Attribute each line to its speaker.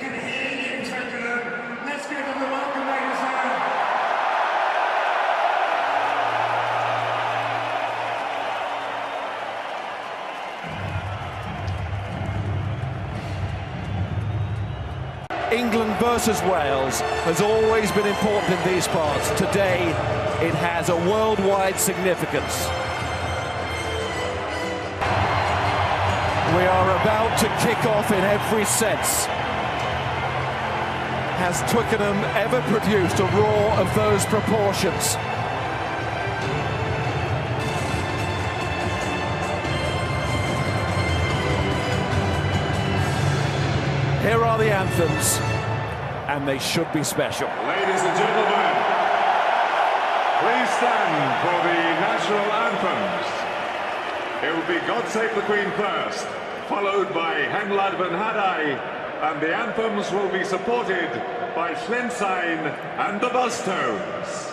Speaker 1: can hear you, Twickenham. Let's give them a welcome, ladies and gentlemen.
Speaker 2: England versus Wales has always been important in these parts. Today, it has a worldwide significance. We are about to kick off in every sense. Has Twickenham ever produced a roar of those proportions? Here are the anthems, and they should be special.
Speaker 3: Ladies and gentlemen, please stand for the national anthems. It will be God Save the Queen first, followed by Hen Lladvan Hadau, and the anthems will be supported by Llensain and the Buzztones.